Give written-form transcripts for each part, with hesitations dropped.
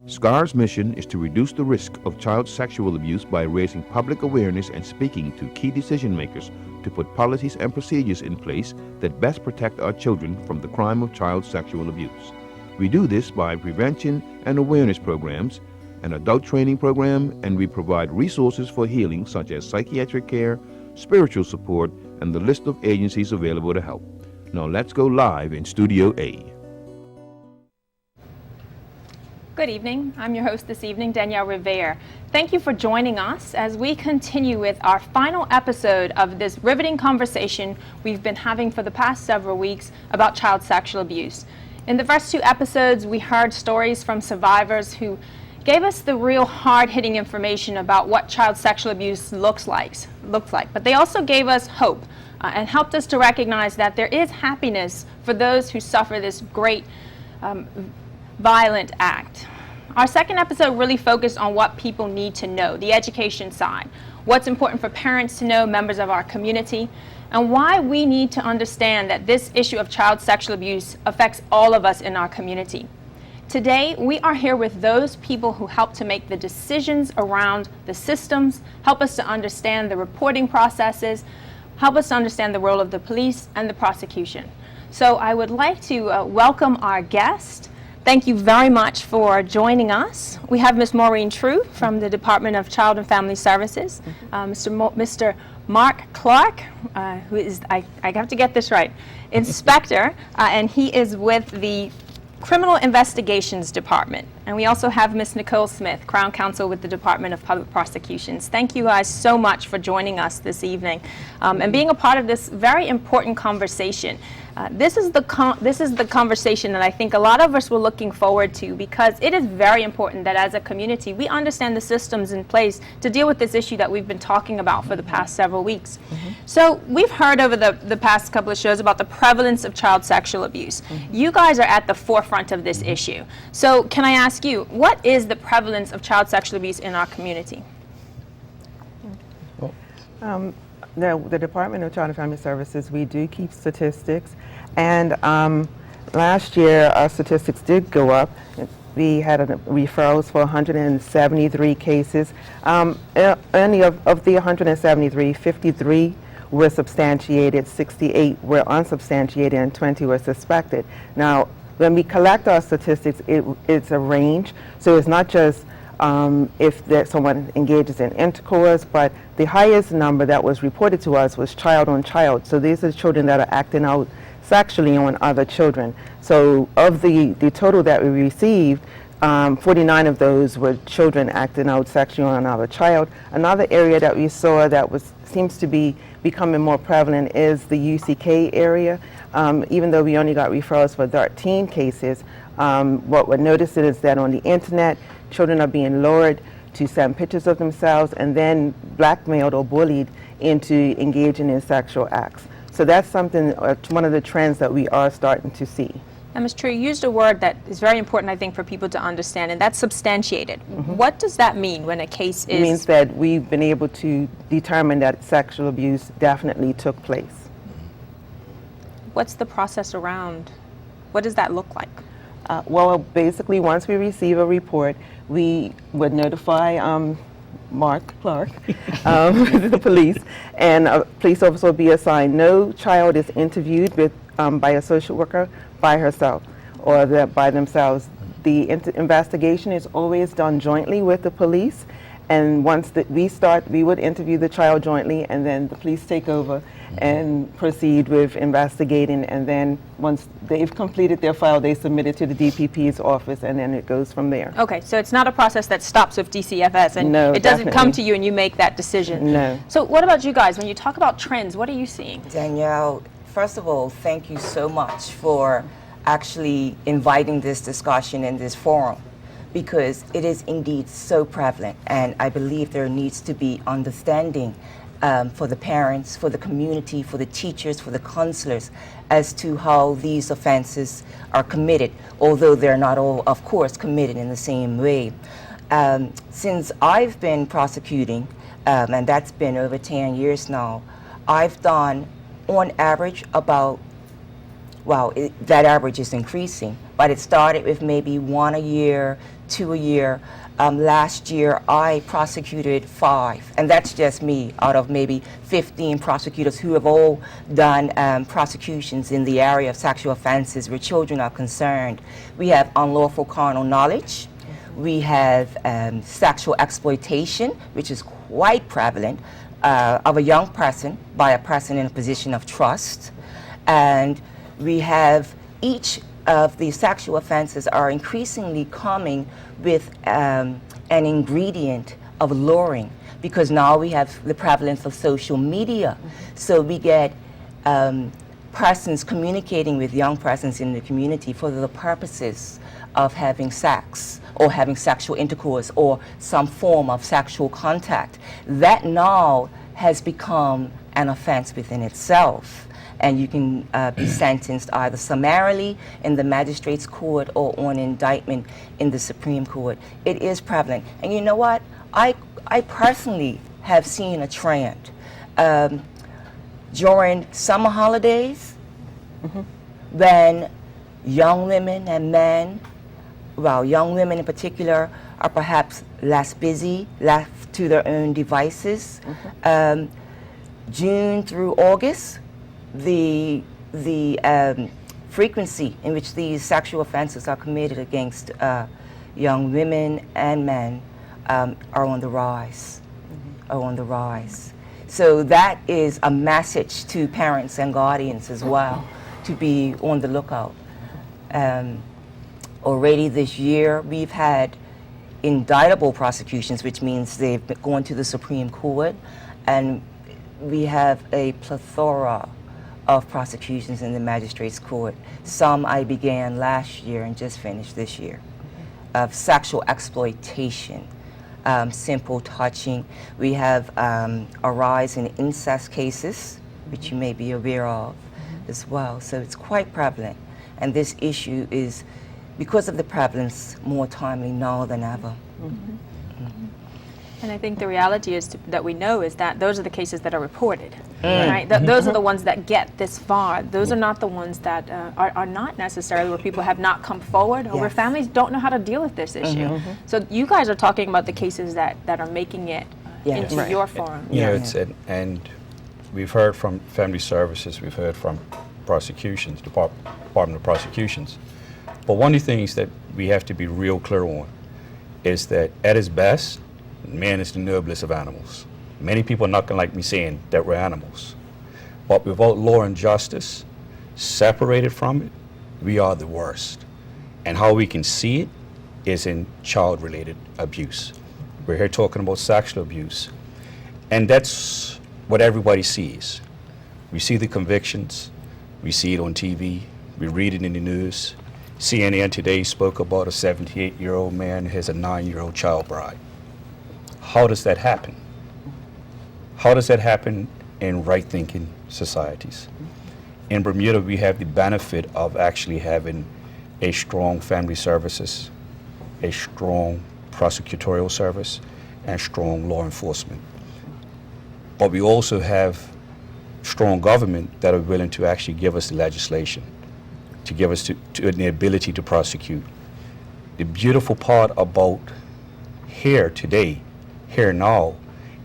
SCAR's mission is to reduce the risk of child sexual abuse by raising public awareness and speaking to key decision makers to put policies and procedures in place that best protect our children from the crime of child sexual abuse. We do this by prevention and awareness programs, an adult training program, and we provide resources for healing such as psychiatric care, spiritual support, and the list of agencies available to help. Now let's go live in Studio A. Good evening. I'm your host this evening, Danielle Rivera. Thank you for joining us as we continue with our final episode of this riveting conversation we've been having for the past several weeks about child sexual abuse. In the first two episodes, we heard stories from survivors who gave us the real hard-hitting information about what child sexual abuse looks like. But they also gave us hope and helped us to recognize that there is happiness for those who suffer this great violent act. Our second episode really focused on what people need to know, the education side, what's important for parents to know, members of our community, and why we need to understand that this issue of child sexual abuse affects all of us in our community. Today, we are here with those people who help to make the decisions around the systems, help us to understand the reporting processes, help us to understand the role of the police and the prosecution. So I would like to welcome our guest. Thank you very much for joining us. We have Ms. Maureen True from the Department of Child and Family Services, Mr. Mark Clark, who is, I have to get this right, Inspector, and he is with the Criminal Investigations Department. And we also have Ms. Nicole Smith, Crown Counsel with the Department of Public Prosecutions. Thank you guys so much for joining us this evening and being a part of this very important conversation. This is the conversation that I think a lot of us were looking forward to, because it is very important that as a community we understand the systems in place to deal with this issue that we've been talking about for the past several weeks. So we've heard over the past couple of shows about the prevalence of child sexual abuse. You guys are at the forefront of this issue. So can I ask you, what is the prevalence of child sexual abuse in our community? The Department of Child and Family Services, we do keep statistics, and last year our statistics did go up. We had referrals for 173 cases. Only of the 173, 53 were substantiated, 68 were unsubstantiated, and 20 were suspected. Now, when we collect our statistics, it's a range, so it's not just if someone engages in intercourse, but the highest number that was reported to us was child on child. So these are children that are acting out sexually on other children. So of the total that we received, 49 of those were children acting out sexually on another child. Another area that we saw that seems to be becoming more prevalent is the UCK area. Even though we only got referrals for 13 cases, what we're noticing is that on the internet, children are being lured to send pictures of themselves and then blackmailed or bullied into engaging in sexual acts. So that's something, one of the trends that we are starting to see. And Ms. True, you used a word that is very important, I think, for people to understand, and that's substantiated. What does that mean when a case is... It means that we've been able to determine that sexual abuse definitely took place. What's the process around? What does that look like? Well, basically, once we receive a report, we would notify Mark Clark, the police, and a police officer will be assigned. No child is interviewed by a social worker by herself or by themselves. The investigation is always done jointly with the police, and once we start, we would interview the child jointly, and then the police take over and proceed with investigating, and then once they've completed their file, they submit it to the DPP's office, and then it goes from there. Okay, so it's not a process that stops with DCFS, and no, it doesn't come to you and you make that decision. No. So what about you guys? When you talk about trends, what are you seeing? Danielle, first of all, thank you so much for actually inviting this discussion in this forum, because it is indeed so prevalent, and I believe there needs to be understanding for the parents, for the community, for the teachers, for the counselors, as to how these offenses are committed, although they're not all, of course, committed in the same way. Since I've been prosecuting, and that's been over 10 years now, I've done, on average, about, well, that average is increasing, but it started with maybe 1 a year to a year. Last year, I prosecuted 5, and that's just me, out of maybe 15 prosecutors who have all done prosecutions in the area of sexual offenses where children are concerned. We have unlawful carnal knowledge. We have sexual exploitation, which is quite prevalent, of a young person by a person in a position of trust. And we have each of the sexual offenses are increasingly coming with an ingredient of luring, because now we have the prevalence of social media. So we get persons communicating with young persons in the community for the purposes of having sex or having sexual intercourse or some form of sexual contact. That now has become an offense within itself. And you can be sentenced either summarily in the magistrate's court or on indictment in the Supreme Court. It is prevalent. And you know what? I personally have seen a trend. During summer holidays, when young women and men, well, young women in particular, are perhaps less busy, left to their own devices. June through August, the frequency in which these sexual offenses are committed against young women and men are on the rise, are on the rise. So that is a message to parents and guardians as well, to be on the lookout. Already this year, we've had indictable prosecutions, which means they've gone to the Supreme Court, and we have a plethora of prosecutions in the magistrate's court. Some I began last year and just finished this year, of sexual exploitation, simple touching. We have a rise in incest cases, which you may be aware of as well. So it's quite prevalent. And this issue is, because of the prevalence, more timely now than ever. And I think the reality is that we know is that those are the cases that are reported, right? Those are the ones that get this far. Those are not the ones that are not necessarily where people have not come forward or where families don't know how to deal with this issue. So you guys are talking about the cases that are making it into your forum. You know, it's and we've heard from Family Services, we've heard from prosecutions, Department of Prosecutions. But one of the things that we have to be real clear on is that at its best, man is the noblest of animals. Many people are not going to like me saying that we're animals. But without law and justice, separated from it, we are the worst. And how we can see it is in child-related abuse. We're here talking about sexual abuse. And that's what everybody sees. We see the convictions, we see it on TV, we read it in the news. CNN today spoke about a 78-year-old man who has a 9-year-old child bride. How does that happen? How does that happen in right-thinking societies? In Bermuda, we have the benefit of actually having a strong family services, a strong prosecutorial service, and strong law enforcement. But we also have strong government that are willing to actually give us the legislation, to give us the ability to prosecute. The beautiful part about here today, here now,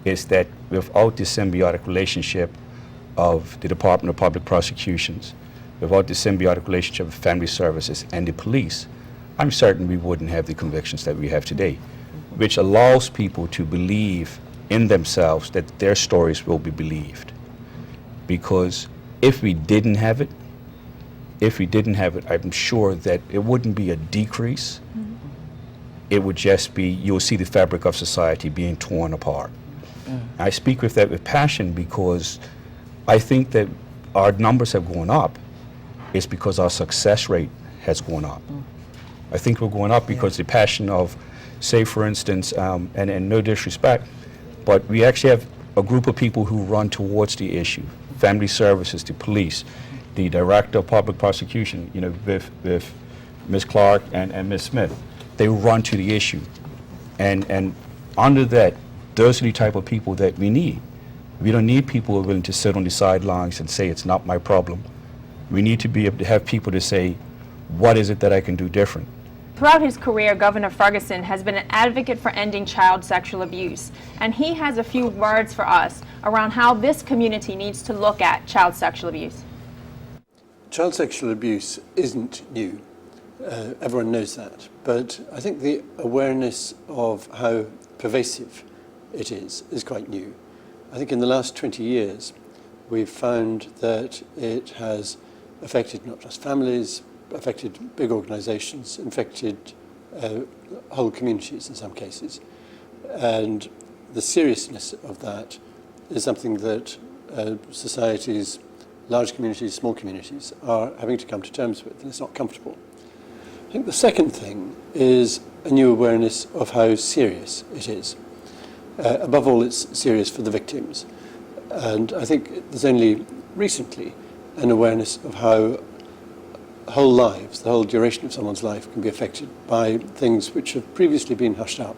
is that without the symbiotic relationship of the Department of Public Prosecutions, without the symbiotic relationship of family services and the police, I'm certain we wouldn't have the convictions that we have today, which allows people to believe in themselves that their stories will be believed. Because if we didn't have it, I'm sure that it wouldn't be a decrease. It would just be, you'll see the fabric of society being torn apart. I speak with that with passion because I think that our numbers have gone up. It's because our success rate has gone up. I think we're going up because the passion of, say for instance, and no disrespect, but we actually have a group of people who run towards the issue. Family services, the police, the director of public prosecution, you know, with Ms. Clark and Ms. Smith, they run to the issue. And under that, those are the type of people that we need. We don't need people who are willing to sit on the sidelines and say it's not my problem. We need to be able to have people to say, what is it that I can do different? Throughout his career, Governor Ferguson has been an advocate for ending child sexual abuse, and he has a few words for us around how this community needs to look at child sexual abuse. Child sexual abuse isn't new. Everyone knows that. But I think the awareness of how pervasive it is quite new. I think in the last 20 years, we've found that it has affected not just families, affected big organizations, affected whole communities in some cases. And the seriousness of that is something that societies, large communities, small communities, are having to come to terms with, and it's not comfortable. I think the second thing is a new awareness of how serious it is. Above all, it's serious for the victims. And I think there's only recently an awareness of how whole lives, the whole duration of someone's life, can be affected by things which have previously been hushed up.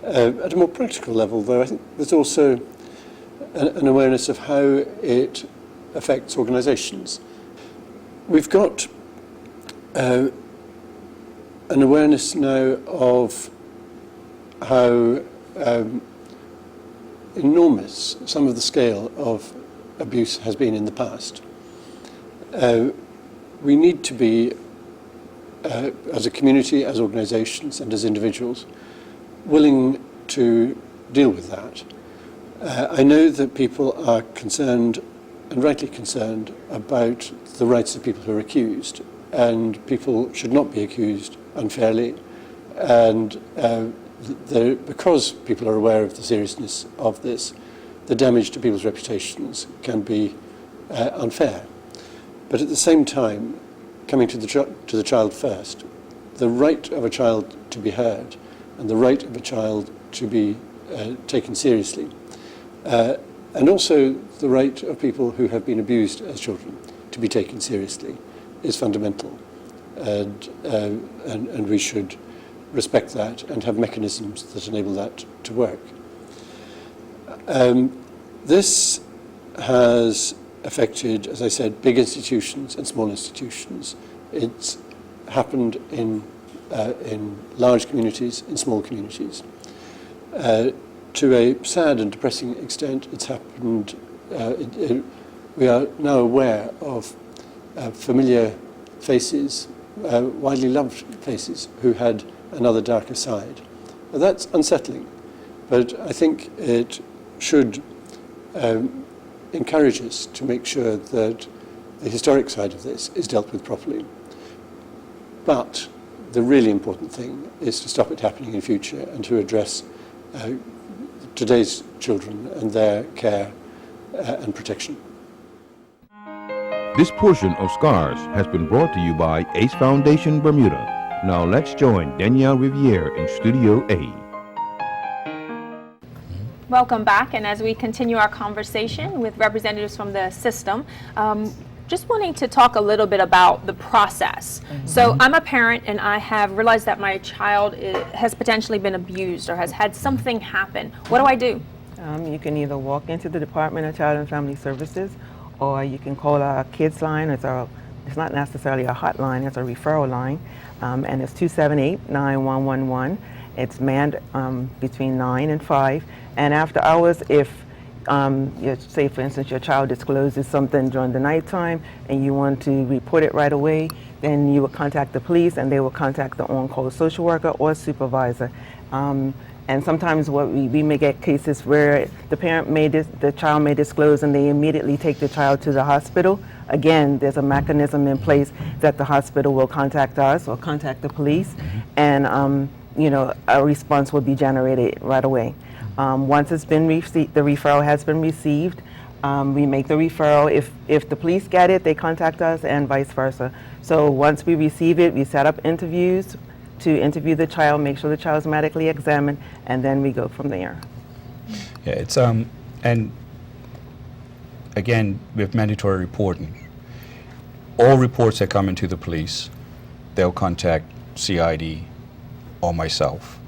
At a more practical level, though, I think there's also an awareness of how it affects organizations. We've got an awareness now of how enormous some of the scale of abuse has been in the past. We need to be, as a community, as organizations, and as individuals, willing to deal with that. I know that people are concerned, and rightly concerned, about the rights of people who are accused, and people should not be accused unfairly, and because people are aware of the seriousness of this, the damage to people's reputations can be unfair. But at the same time, coming to the child first, the right of a child to be heard and the right of a child to be taken seriously, and also the right of people who have been abused as children to be taken seriously, is fundamental. And we should respect that and have mechanisms that enable that to work. This has affected, as I said, big institutions and small institutions. It's happened in large communities, in small communities. To a sad and depressing extent, it's happened, we are now aware of familiar faces, widely loved faces, who had another darker side. Now, that's unsettling, but I think it should encourage us to make sure that the historic side of this is dealt with properly. But the really important thing is to stop it happening in future and to address today's children and their care and protection. This portion of Scars has been brought to you by ACE Foundation Bermuda. Now let's join Danielle Riviere in Studio A. Welcome back, and as we continue our conversation with representatives from the system, just wanting to talk a little bit about the process. So I'm a parent, and I have realized that my child has potentially been abused or has had something happen. What do I do? You can either walk into the Department of Child and Family Services, or you can call our kids line. It's not necessarily a hotline, it's a referral line, and it's 278-9111. It's manned between 9 and 5. And after hours, if, say for instance, your child discloses something during the nighttime and you want to report it right away, then you will contact the police and they will contact the on-call social worker or supervisor. And sometimes we may get cases where the child may disclose and they immediately take the child to the hospital. Again, there's a mechanism in place that the hospital will contact us or contact the police, and a response will be generated right away. Once it's been received, the referral has been received, we make the referral. If the police get it, they contact us, and vice versa. So once we receive it, we set up interviews to interview the child, make sure the child's medically examined, and then we go from there. Yeah, it's and again, with mandatory reporting, all reports that come into the police, they'll contact CID or myself.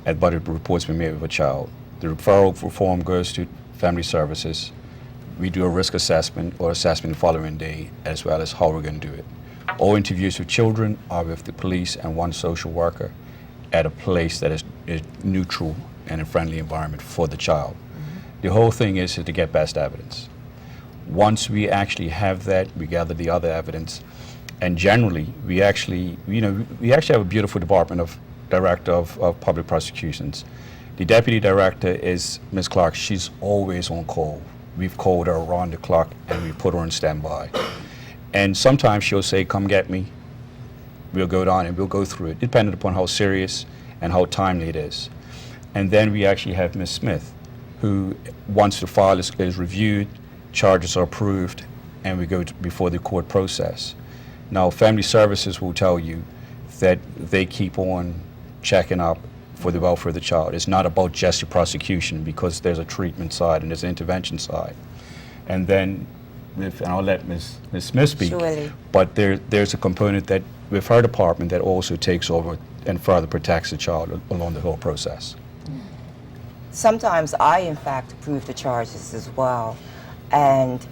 But the report's been made with a child. The referral form goes to Family Services. We do a risk assessment or assessment the following day, as well as how we're going to do it. All interviews with children are with the police and one social worker at a place that is neutral and a friendly environment for the child. The whole thing is to get best evidence. Once we actually have that, we gather the other evidence, and generally we actually have a beautiful department of director of public prosecutions. The deputy director is Ms. Clark. She's always on call. We've called her around the clock and we put her on standby. And sometimes she'll say, "Come get me." We'll go down and we'll go through it, depending upon how serious and how timely it is. And then we actually have Ms. Smith, who, once the file is reviewed, charges are approved, and we go before the court process. Now, Family Services will tell you that they keep on checking up for the welfare of the child. It's not about just the prosecution, because there's a treatment side and there's an intervention side. And then, and I'll let Ms. Smith speak, Surely. but there's a component that with her department that also takes over and further protects the child along the whole process. Sometimes I, in fact, approve the charges as well. And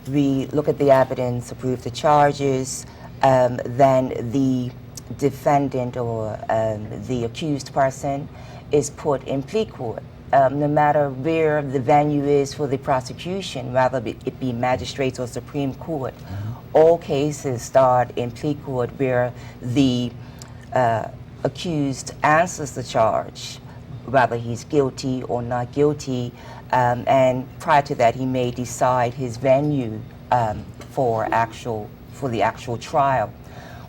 we look at the evidence, approve the charges, then the defendant or the accused person is put in plea court. No matter where the venue is for the prosecution, whether it be magistrates or Supreme Court, all cases start in plea court where the accused answers the charge, whether he's guilty or not guilty, and prior to that he may decide his venue for the actual trial.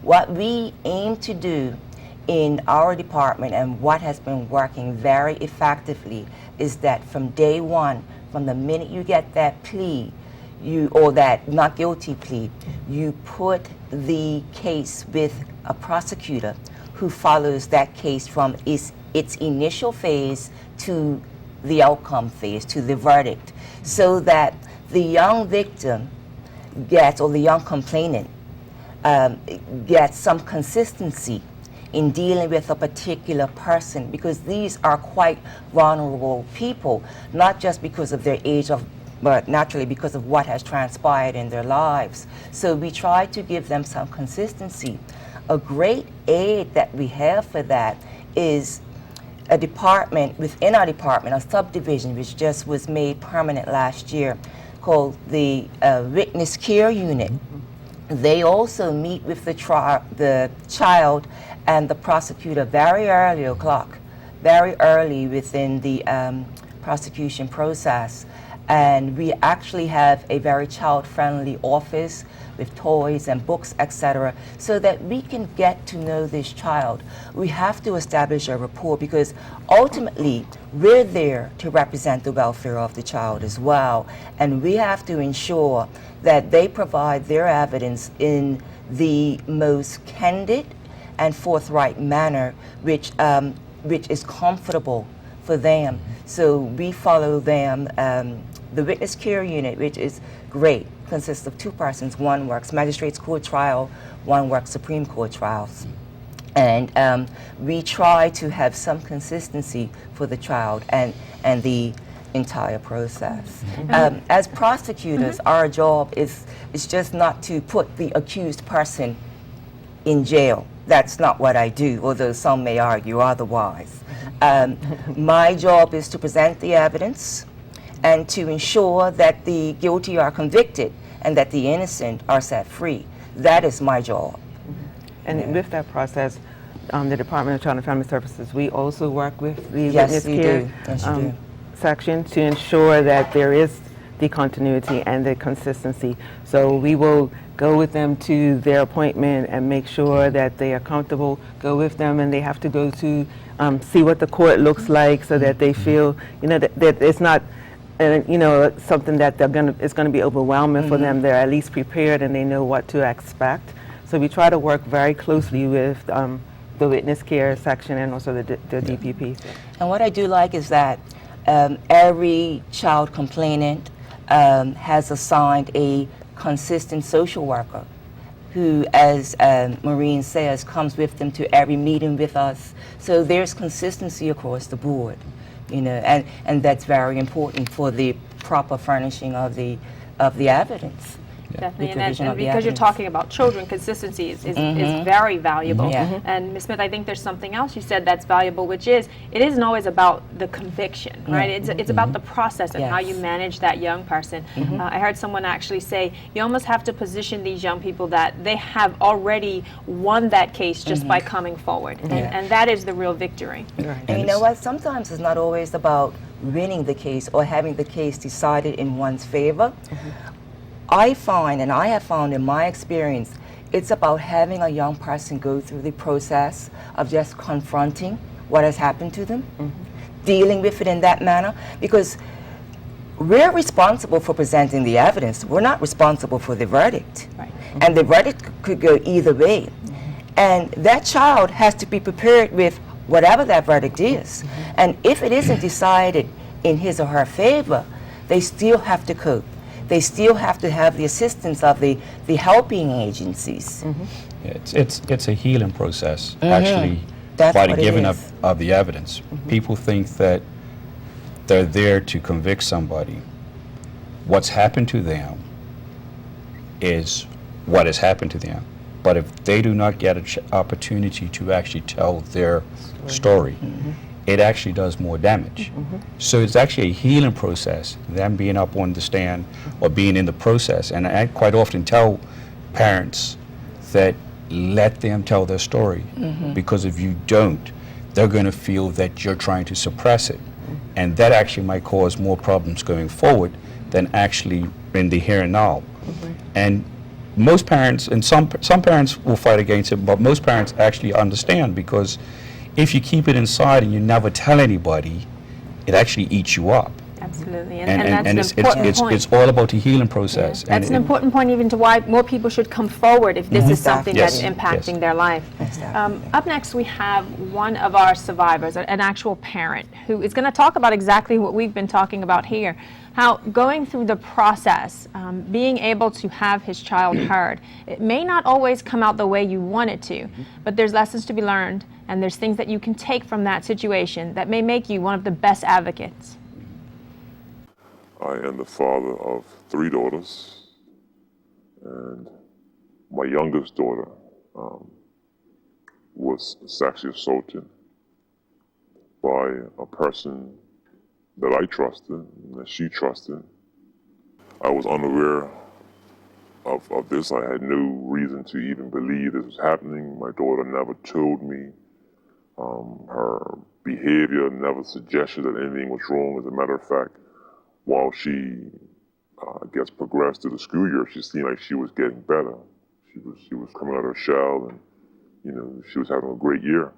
What we aim to do in our department, and what has been working very effectively, is that from day one, from the minute you get that plea, or that not guilty plea, you put the case with a prosecutor who follows that case from its initial phase to the outcome phase, to the verdict, so that the young victim gets, or the young complainant gets some consistency in dealing with a particular person, because these are quite vulnerable people, not just because of their age, but naturally because of what has transpired in their lives. So we try to give them some consistency. A great aid that we have for that is a department within our department, a subdivision which just was made permanent last year, called the Witness Care Unit. They also meet with the child and the prosecutor very early within the prosecution process. And we actually have a very child-friendly office with toys and books, etc., so that we can get to know this child. We have to establish a rapport, because ultimately we're there to represent the welfare of the child as well. And we have to ensure that they provide their evidence in the most candid and forthright manner, which is comfortable for them. So we follow them. The Witness Care Unit, which is great, consists of two persons. One works Magistrates Court trial, one works Supreme Court trials. And we try to have some consistency for the child and the entire process. As prosecutors, our job is just not to put the accused person in jail. That's not what I do, although some may argue otherwise. My job is to present the evidence and to ensure that the guilty are convicted and that the innocent are set free. That is my job. And with that process, the Department of Child and Family Services, we also work with the Yes, Witness you Care do. Yes, you do. section to ensure that there is the continuity and the consistency. So we will go with them to their appointment and make sure that they are comfortable, go with them, and they have to go to see what the court looks like, so that they feel, that it's not something that it's going to be overwhelming for them. They're at least prepared and they know what to expect. So we try to work very closely with the Witness Care section and also the DPP. And what I do like is that every child complainant has assigned a consistent social worker who, as Maureen says, comes with them to every meeting with us. So there's consistency across the board, and that's very important for the proper furnishing of the evidence. Definitely, the and, provision and of the because you're evidence. talking about children, consistency is very valuable. Yeah. And Ms. Smith, I think there's something else you said that's valuable, which is it isn't always about the conviction, right? It's about the process and how you Yes. manage that young person. I heard someone actually say you almost have to position these young people that they have already won that case just by coming forward, and that is the real victory. And you know what? Sometimes it's not always about winning the case or having the case decided in one's favor. I find, and I have found in my experience, it's about having a young person go through the process of just confronting what has happened to them, dealing with it in that manner, because we're responsible for presenting the evidence. We're not responsible for the verdict. Right. And the verdict could go either way. And that child has to be prepared with whatever that verdict is. And if it isn't decided in his or her favor, they still have to cope. They still have to have the assistance of the helping agencies. It's a healing process, actually, That's by the what it giving is. of the evidence. People think that they're there to convict somebody. What's happened to them is what has happened to them. But if they do not get an opportunity to actually tell their story, it actually does more damage. So it's actually a healing process, them being up on the stand or being in the process. And I quite often tell parents that let them tell their story, because if you don't, they're going to feel that you're trying to suppress it. And that actually might cause more problems going forward than actually in the here and now. And most parents, and some parents will fight against it, but most parents actually understand, because if you keep it inside and you never tell anybody, it actually eats you up. Absolutely, and that's an it's, important it's, point. it's all about the healing process. That's an important point even to why more people should come forward if this is something Yes, that's impacting yes. their life. Exactly. Up next, we have one of our survivors, an actual parent, who is going to talk about exactly what we've been talking about here, how going through the process, being able to have his child heard, it may not always come out the way you want it to, but there's lessons to be learned, and there's things that you can take from that situation that may make you one of the best advocates. I am the father of 3 daughters, and my youngest daughter was sexually assaulted by a person that I trusted, and that she trusted. I was unaware of this. I had no reason to even believe this was happening. My daughter never told me. Her behavior never suggested that anything was wrong. As a matter of fact, while she gets progressed through the school year, she seemed like she was getting better. She was coming out of her shell, and she was having a great year.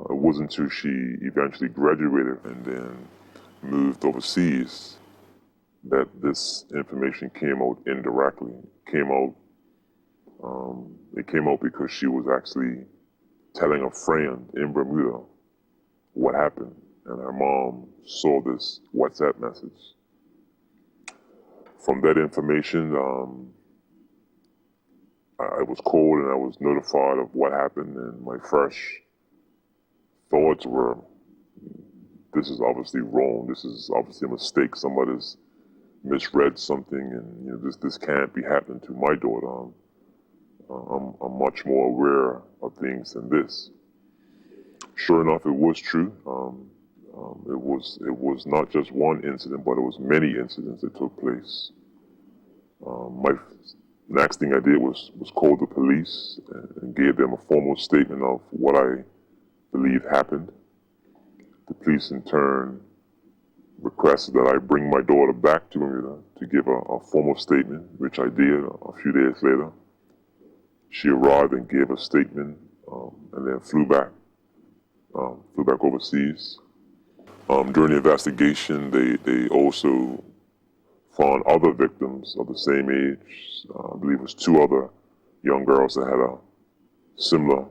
It wasn't until she eventually graduated and then moved overseas that this information came out indirectly. It came out because she was actually telling a friend in Bermuda what happened, and her mom saw this WhatsApp message. From that information, I was called and I was notified of what happened, and my first thoughts were, this is obviously wrong. This is obviously a mistake. Somebody's misread something, and this can't be happening to my daughter. I'm much more aware of things than this. Sure enough, it was true. It was not just one incident, but it was many incidents that took place. My next thing I did was call the police and gave them a formal statement of what I believe happened. The police in turn requested that I bring my daughter back to Bermuda to give a formal statement, which I did a few days later. She arrived and gave a statement, and then flew back overseas. During the investigation, they also found other victims of the same age. I believe it was 2 other young girls that had a similar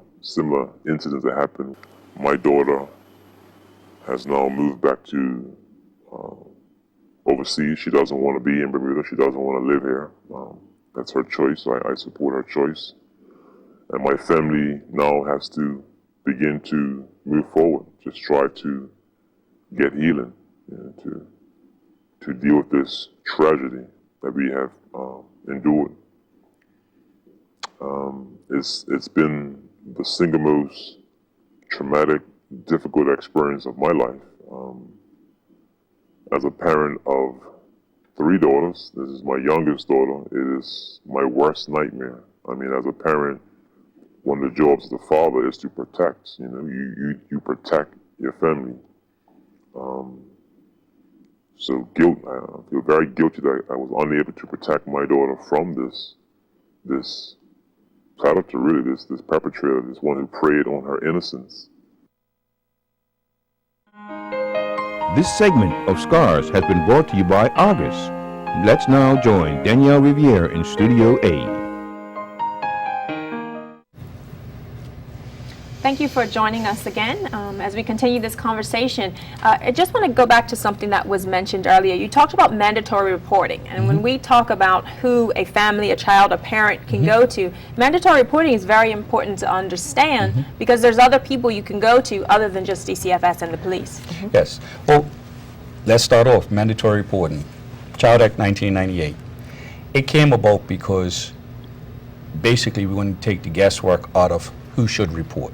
incident that happened. My daughter has now moved back to overseas. She doesn't want to be in Bermuda. She doesn't want to live here. That's her choice. So I support her choice. And my family now has to begin to move forward, just try to get healing, to deal with this tragedy that we have endured. It's been the single most traumatic, difficult experience of my life. As a parent of 3 daughters, this is my youngest daughter, it is my worst nightmare. I mean, as a parent, one of the jobs of the father is to protect. You know, you protect your family. So guilt. I feel very guilty that I was unable to protect my daughter from this predator, really, this perpetrator, this one who preyed on her innocence. This segment of Scars has been brought to you by Argus. Let's now join Danielle Riviere in Studio A. Thank you for joining us again as we continue this conversation. I just want to go back to something that was mentioned earlier. You talked about mandatory reporting, and when we talk about who a family, a child, a parent can go to, mandatory reporting is very important to understand because there's other people you can go to other than just DCFS and the police. Yes. Well, let's start off. Mandatory reporting. Child Act 1998. It came about because basically we want to take the guesswork out of who should report.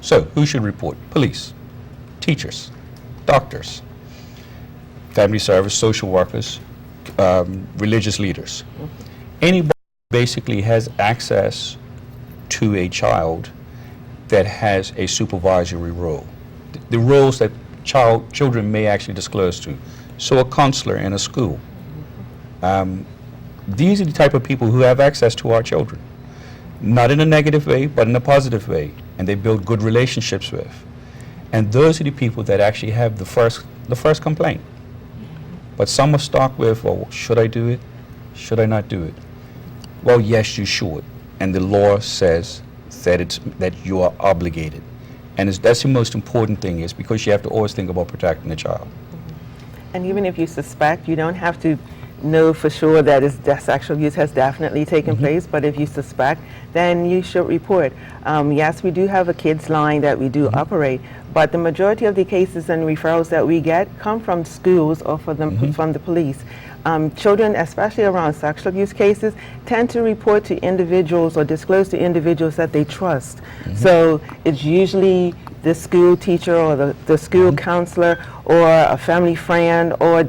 So, who should report? Police, teachers, doctors, family service, social workers, religious leaders. Anybody basically has access to a child that has a supervisory role. The roles that children may actually disclose to. So a counselor in a school. These are the type of people who have access to our children. Not in a negative way, but in a positive way. And they build good relationships with. And those are the people that actually have the first complaint. But some are stuck with, well, should I do it? Should I not do it? Well, yes, you should. And the law says that you are obligated. And that's the most important thing, is because you have to always think about protecting the child. And even if you suspect, you don't have to know for sure that sexual abuse has definitely taken place, but if you suspect, then you should report. Yes, we do have a kids line that we do operate, but the majority of the cases and referrals that we get come from schools or from the police. Children, especially around sexual abuse cases, tend to report to individuals or disclose to individuals that they trust. So it's usually the school teacher or the school counselor or a family friend or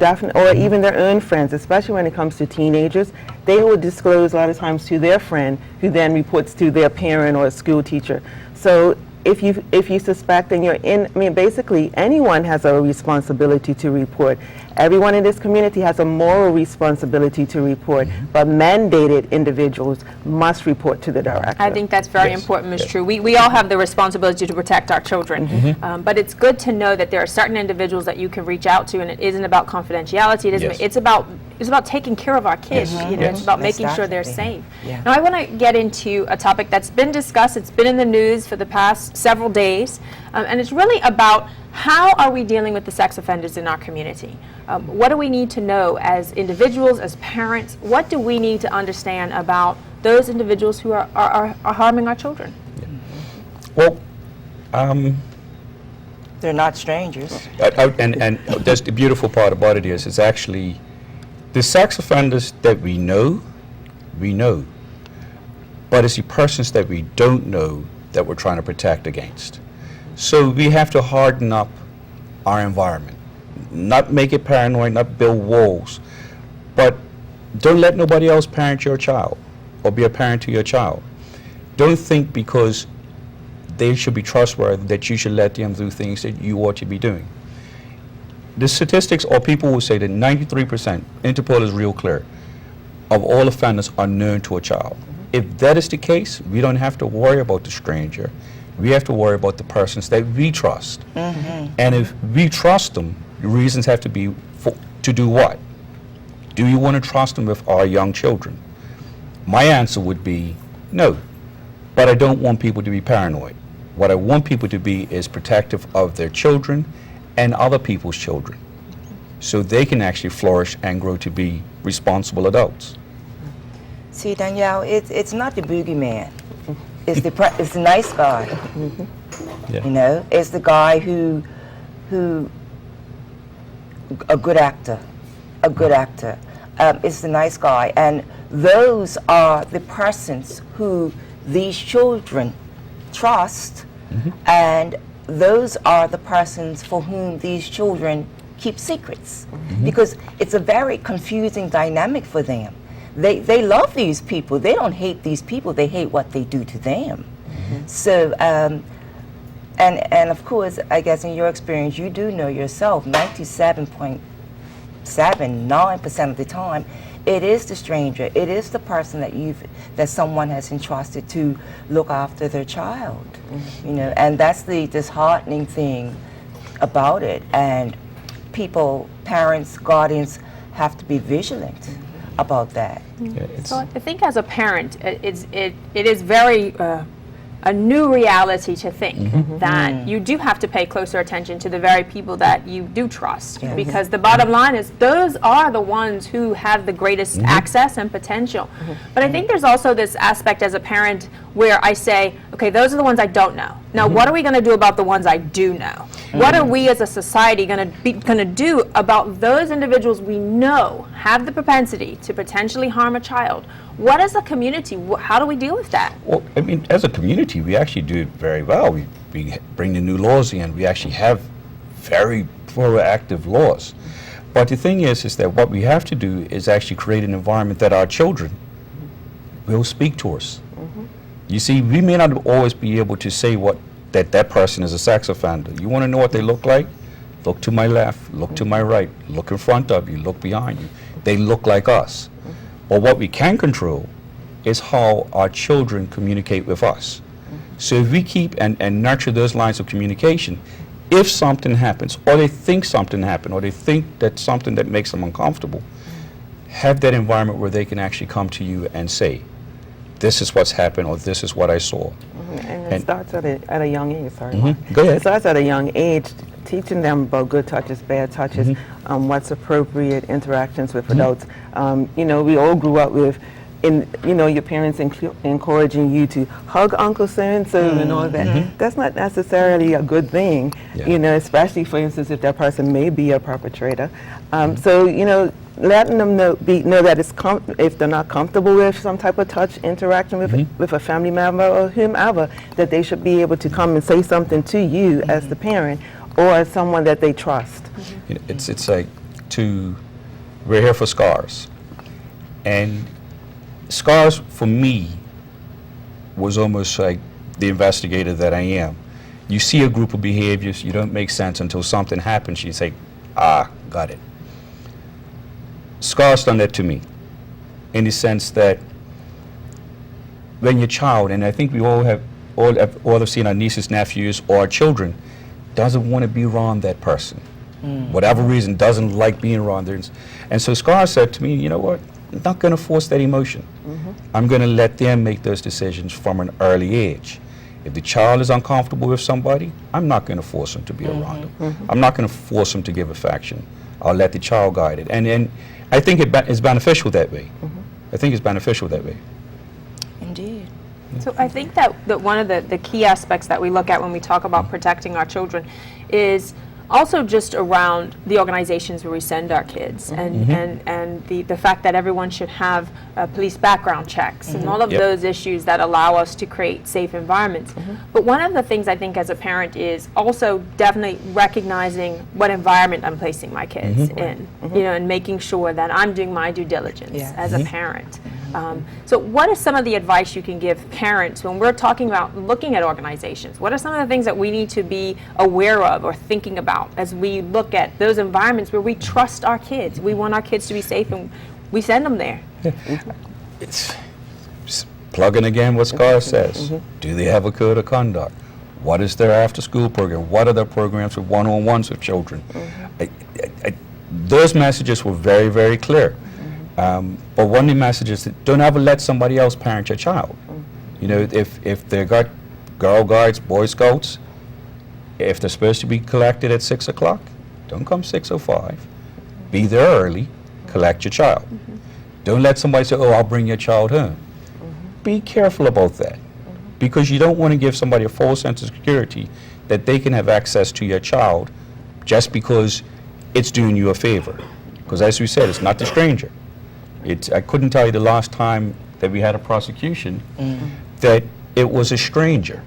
even their own friends, especially when it comes to teenagers. They will disclose a lot of times to their friend, who then reports to their parent or a school teacher. So if you suspect and you're in, I mean, basically anyone has a responsibility to report. Everyone in this community has a moral responsibility to report, but mandated individuals must report to the director. I think that's very important, Ms. True. We all have the responsibility to protect our children, but it's good to know that there are certain individuals that you can reach out to, and it isn't about confidentiality. It's about taking care of our kids. You know, it's about making sure they're safe. Now, I want to get into a topic that's been discussed. It's been in the news for the past several days, and it's really about how are we dealing with the sex offenders in our community? What do we need to know as individuals, as parents? What do we need to understand about those individuals who are harming our children? Well, They're not strangers. and that's the beautiful part about it is, it's actually the sex offenders that we know, but it's the persons that we don't know that we're trying to protect against. So we have to harden up our environment, not make it paranoid, not build walls, but don't let nobody else parent your child or be a parent to your child. Don't think because they should be trustworthy that you should let them do things that you ought to be doing. The statistics, or people will say that 93%, Interpol is real clear, of all offenders are known to a child. If that is the case, we don't have to worry about the stranger. We have to worry about the persons that we trust. And if we trust them, the reasons have to be to do what? Do you want to trust them with our young children? My answer would be no, but I don't want people to be paranoid. What I want people to be is protective of their children and other people's children, so they can actually flourish and grow to be responsible adults. See, Danielle, it's not the boogeyman. It's the nice guy. Yeah. You know, it's the guy who a good actor. is the nice guy, and those are the persons who these children trust, and those are the persons for whom these children keep secrets, because it's a very confusing dynamic for them. They love these people. They don't hate these people. They hate what they do to them. So, and of course, I guess in your experience, you do know yourself, 97.79% of the time, it is the stranger. It is the person that someone has entrusted to look after their child. You know, and that's the disheartening thing about it. And people, parents, guardians, have to be vigilant about that. So I think as a parent, it is very a new reality to think that you do have to pay closer attention to the very people that you do trust, because the bottom line is those are the ones who have the greatest access and potential. But I think there's also this aspect as a parent where I say, okay, those are the ones I don't know. Now, what are we going to do about the ones I do know? What are we as a society going to do about those individuals we know have the propensity to potentially harm a child? What as a community, how do we deal with that? Well, I mean, as a community, we actually do it very well. We bring the new laws in. We actually have very proactive laws. But the thing is that what we have to do is actually create an environment that our children will speak to us. You see, we may not always be able to say that person is a sex offender. You want to know what they look like? Look to my left, look to my right, look in front of you, look behind you. They look like us. But what we can control is how our children communicate with us. So if we keep and nurture those lines of communication, if something happens, or they think something happened, or they think that something that makes them uncomfortable, have that environment where they can actually come to you and say, this is what's happened, or this is what I saw. And it starts at a young age, sorry. Go ahead. It starts at a young age, teaching them about good touches, bad touches, what's appropriate interactions with adults. You know, we all grew up with, your parents encouraging you to hug Uncle so-and-so and all that. That's not necessarily a good thing, you know, especially, for instance, if that person may be a perpetrator. So, you know, letting them know that if they're not comfortable with some type of touch interaction with a family member or whomever, that they should be able to come and say something to you as the parent or as someone that they trust. It's like we're here for SCARS. And SCARS, for me, was almost like the investigator that I am. You see a group of behaviors, you don't make sense until something happens. You say, got it. SCARS done that to me, in the sense that when your child, and I think we all have seen our nieces, nephews, or our children, doesn't want to be around that person. Whatever reason, doesn't like being around there. And so SCARS said to me, you know what, I'm not going to force that emotion. I'm going to let them make those decisions from an early age. If the child is uncomfortable with somebody, I'm not going to force them to be around them. I'm not going to force them to give affection. I'll let the child guide it. And I think it's beneficial that way. I think it's beneficial that way. Indeed. So I think that one of the key aspects that we look at when we talk about protecting our children is also just around the organizations where we send our kids, and the fact that everyone should have police background checks and all of those issues that allow us to create safe environments. But one of the things I think as a parent is also definitely recognizing what environment I'm placing my kids in, you know, and making sure that I'm doing my due diligence as a parent. So what is some of the advice you can give parents when we're talking about looking at organizations? What are some of the things that we need to be aware of or thinking about as we look at those environments where we trust our kids? We want our kids to be safe and we send them there. It's just plugging again what SCARS says. Do they have a code of conduct? What is their after-school program? What are their programs with one-on-ones with children? Those messages were very, very clear. But one of the messages is don't ever let somebody else parent your child. You know, if they've got Girl Guides, Boy Scouts, if they're supposed to be collected at 6 o'clock, don't come 6:05. Be there early, collect your child. Don't let somebody say, oh, I'll bring your child home. Be careful about that, because you don't want to give somebody a false sense of security that they can have access to your child just because it's doing you a favor. Because as we said, it's not the stranger. I couldn't tell you the last time that we had a prosecution that it was a stranger.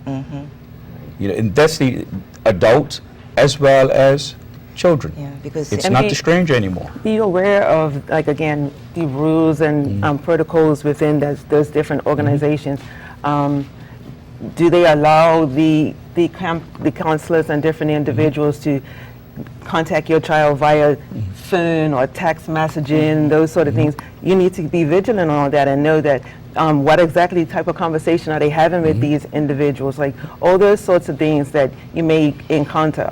You know, and that's the adults as well as children. Yeah, because It's I not mean- the stranger anymore. Be aware of, like, again, the rules and protocols within those different organizations. Do they allow the counselors and different individuals to contact your child via phone or text messaging, those sort of things? You need to be vigilant on that and know that what exactly type of conversation are they having with these individuals, like all those sorts of things that you may encounter.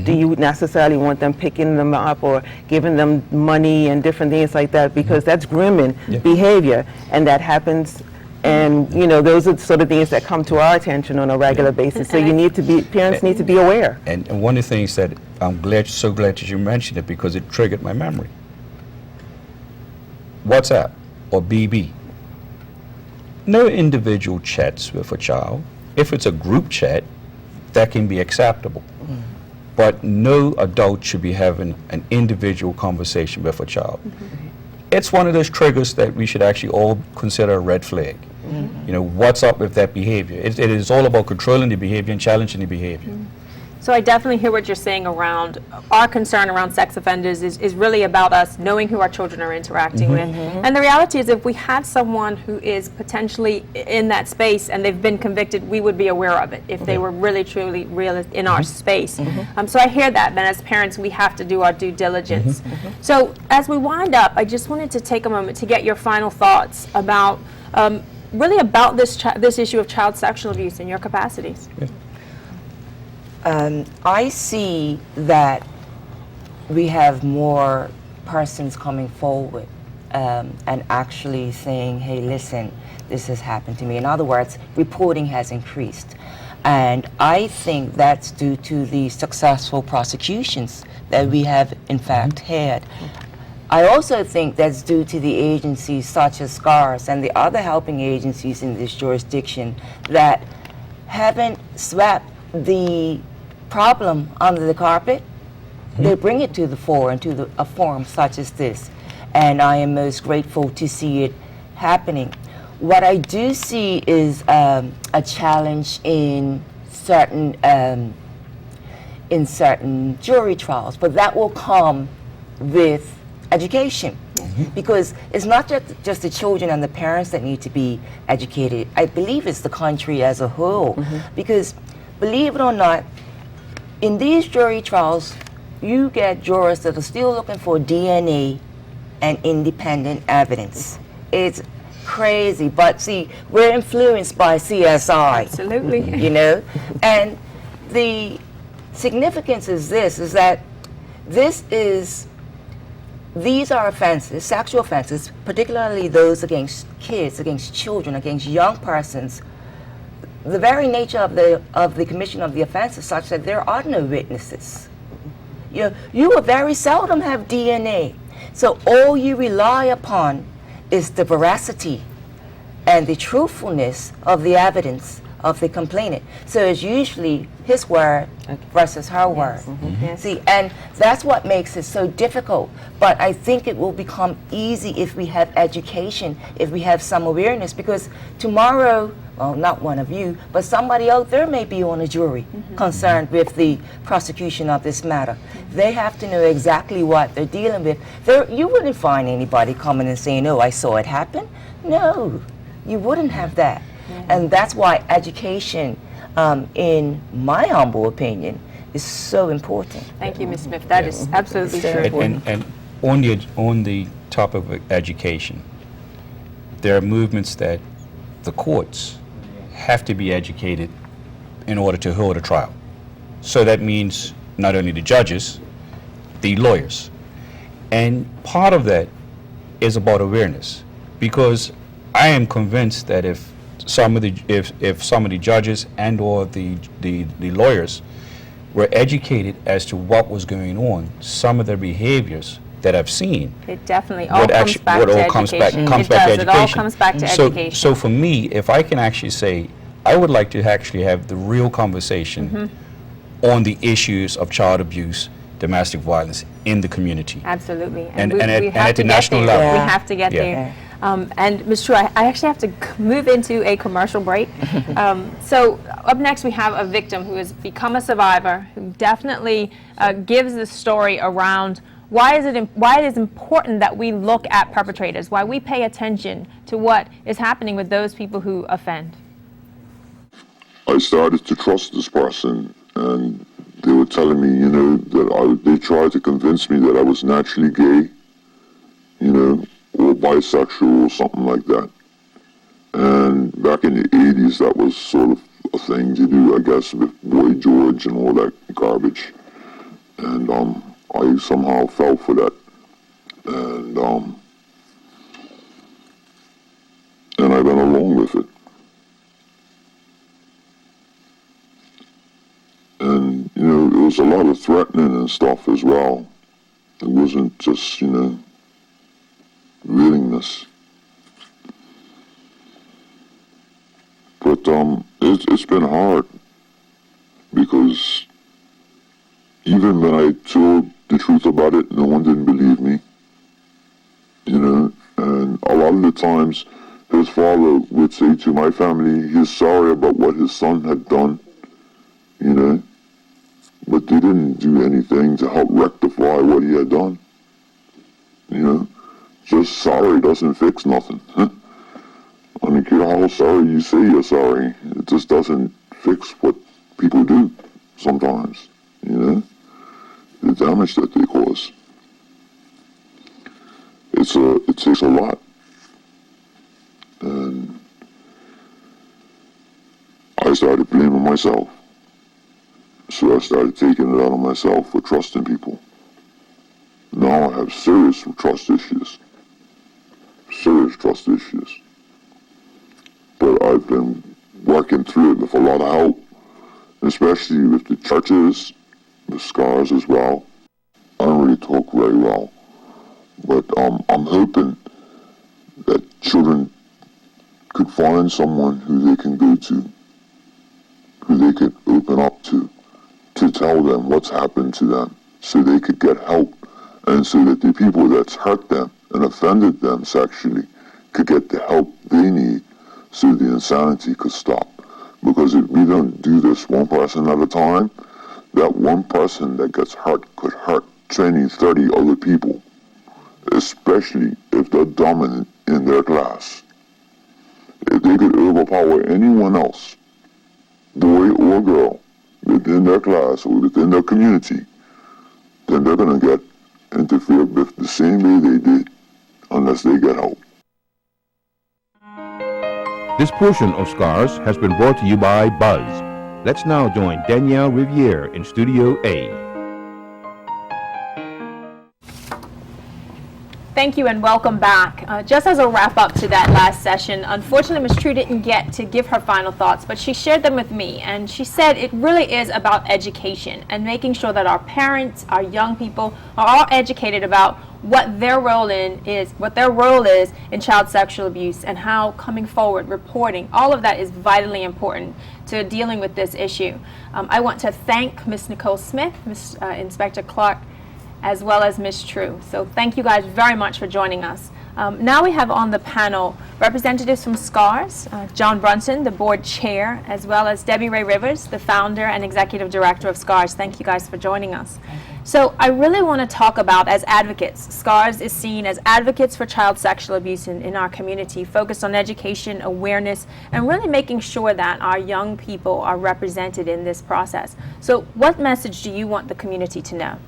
Do you necessarily want them picking them up or giving them money and different things like that? Because that's grooming behavior, and that happens. And you know, those are the sort of things that come to our attention on a regular basis. So you need to be, parents need to be aware. And one of the things that I'm so glad that you mentioned it, because it triggered my memory. WhatsApp or BB. No individual chats with a child. If it's a group chat, that can be acceptable. But no adult should be having an individual conversation with a child. It's one of those triggers that we should actually all consider a red flag. You know, what's up with that behavior? It is all about controlling the behavior and challenging the behavior. So I definitely hear what you're saying around our concern around sex offenders is really about us knowing who our children are interacting with. And the reality is, if we had someone who is potentially in that space and they've been convicted, we would be aware of it if they were really truly real in our space. So I hear that, but as parents we have to do our due diligence. So as we wind up, I just wanted to take a moment to get your final thoughts about really about this issue of child sexual abuse in your capacities. I see that we have more persons coming forward and actually saying, hey, listen, this has happened to me. In other words, reporting has increased. And I think that's due to the successful prosecutions that we have in fact had. I also think that's due to the agencies such as SCARS and the other helping agencies in this jurisdiction that haven't swept the problem under the carpet. They bring it to the fore and to a forum such as this, and I am most grateful to see it happening. What I do see is a challenge in certain jury trials, but that will come with education. Because it's not just the children and the parents that need to be educated. I believe it's the country as a whole. Because believe it or not, in these jury trials, you get jurors that are still looking for DNA and independent evidence. It's crazy, but see, we're influenced by CSI. Absolutely. You know? And the significance is this, is that these are offenses, sexual offenses, particularly those against kids, against children, against young persons. The very nature of the commission of the offense is such that there are no witnesses. You will very seldom have DNA. So all you rely upon is the veracity and the truthfulness of the evidence of the complainant. So it's usually his word versus her word. See, and that's what makes it so difficult. But I think it will become easy if we have education, if we have some awareness, because tomorrow, well, not one of you, but somebody out there may be on a jury concerned with the prosecution of this matter. They have to know exactly what they're dealing with. You wouldn't find anybody coming and saying, oh, I saw it happen. No, you wouldn't have that. And that's why education, in my humble opinion, is so important. Thank you, Ms. Smith. That is absolutely true. And on the topic of education, there are movements that the courts have to be educated in order to hold a trial. So that means not only the judges, the lawyers. And part of that is about awareness, because I am convinced that if some of the judges and or the lawyers were educated as to what was going on, some of their behaviors that I've seen, It definitely all comes back to education. It all comes back to education. So for me, if I can actually say, I would like to actually have the real conversation on the issues of child abuse, domestic violence in the community. Absolutely. And we at have the to national get there. level. We have to get Yeah. there. And Ms. True, I actually have to move into a commercial break. So up next we have a victim who has become a survivor, who definitely gives the story around why it is important that we look at perpetrators, why we pay attention to what is happening with those people who offend. I started to trust this person, and they were telling me, you know, that they tried to convince me that I was naturally gay, you know, or bisexual or something like that. And back in the 80s, that was sort of a thing to do, I guess, with Boy George and all that garbage. And I somehow fell for that. And I went along with it. And, you know, there was a lot of threatening and stuff as well. It wasn't just, you know, willingness. But it's been hard, because even when I told the truth about it, no one didn't believe me, you know. And a lot of the times his father would say to my family he's sorry about what his son had done, you know, but they didn't do anything to help rectify what he had done, you know. Just sorry doesn't fix nothing. I don't care how sorry you say you're sorry. It just doesn't fix what people do sometimes, you know. The damage that they cause. It takes a lot. And I started blaming myself. So I started taking it out on myself for trusting people. Now I have serious trust issues. Serious trust issues. But I've been working through it with a lot of help, especially with the churches, the SCARS as well. I don't really talk very well, but I'm hoping that children could find someone who they can go to, who they could open up to tell them what's happened to them, so they could get help, and so that the people that's hurt them and offended them sexually could get the help they need, so the insanity could stop. Because if we don't do this one person at a time, that one person that gets hurt could hurt 20, 30 other people, especially if they're dominant in their class. If they could overpower anyone else, boy or girl, within their class or within their community, then they're going to get interfered with the same way they did, unless they get help. This portion of SCARS has been brought to you by Buzz. Let's now join Danielle Riviere in Studio A. Thank you and welcome back. Just as a wrap up to that last session, unfortunately Ms. True didn't get to give her final thoughts, but she shared them with me, and she said it really is about education and making sure that our parents, our young people are all educated about what their role is in child sexual abuse, and how coming forward, reporting, all of that is vitally important to dealing with this issue. I want to thank Ms. Nicole Smith, Ms. Inspector Clark, as well as Ms. True. So thank you guys very much for joining us. Now we have on the panel representatives from SCARS, John Brunson, the board chair, as well as Debbie Ray Rivers, the founder and executive director of SCARS. Thank you guys for joining us. So I really want to talk about, as advocates, SCARS is seen as advocates for child sexual abuse in our community, focused on education, awareness, and really making sure that our young people are represented in this process. So what message do you want the community to know?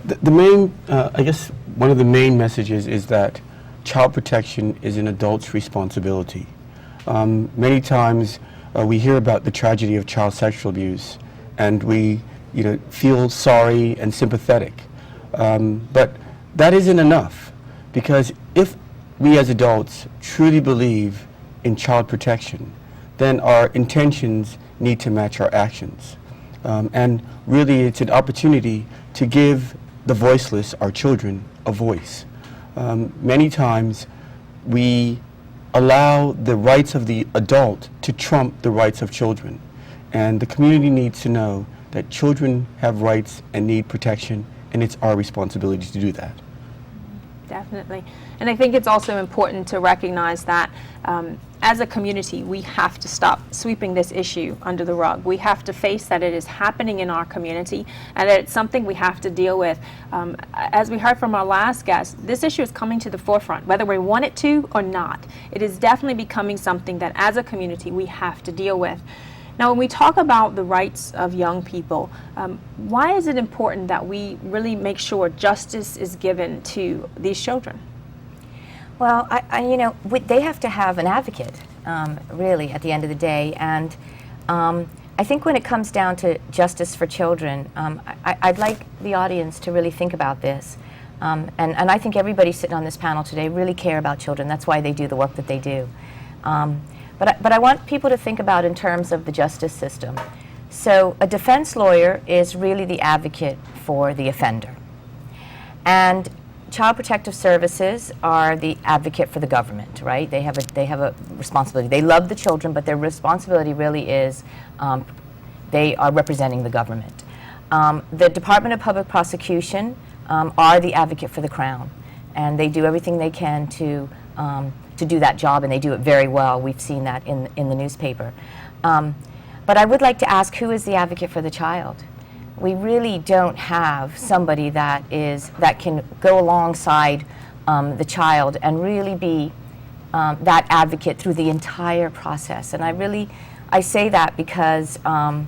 The main, I guess one of the main messages is that child protection is an adult's responsibility. Many times we hear about the tragedy of child sexual abuse, and we feel sorry and sympathetic. But that isn't enough, because if we as adults truly believe in child protection, then our intentions need to match our actions. And really it's an opportunity to give the voiceless, our children, a voice. Many times we allow the rights of the adult to trump the rights of children. And the community needs to know that children have rights and need protection, and it's our responsibility to do that. Definitely. And I think it's also important to recognize that as a community, we have to stop sweeping this issue under the rug. We have to face that it is happening in our community and that it's something we have to deal with. As we heard from our last guest, this issue is coming to the forefront, whether we want it to or not. It is definitely becoming something that as a community we have to deal with. Now, when we talk about the rights of young people, why is it important that we really make sure justice is given to these children? Well, they have to have an advocate, really, at the end of the day. And I think when it comes down to justice for children, I'd like the audience to really think about this. And I think everybody sitting on this panel today really care about children. That's why they do the work that they do. But I want people to think about in terms of the justice system. So a defense lawyer is really the advocate for the offender. And Child Protective Services are the advocate for the government, right? They have a responsibility. They love the children, but their responsibility really is they are representing the government. The Department of Public Prosecution are the advocate for the Crown, and they do everything they can to do that job, and they do it very well. We've seen that in the newspaper. But I would like to ask, who is the advocate for the child? We really don't have somebody that can go alongside the child and really be that advocate through the entire process. And I say that because I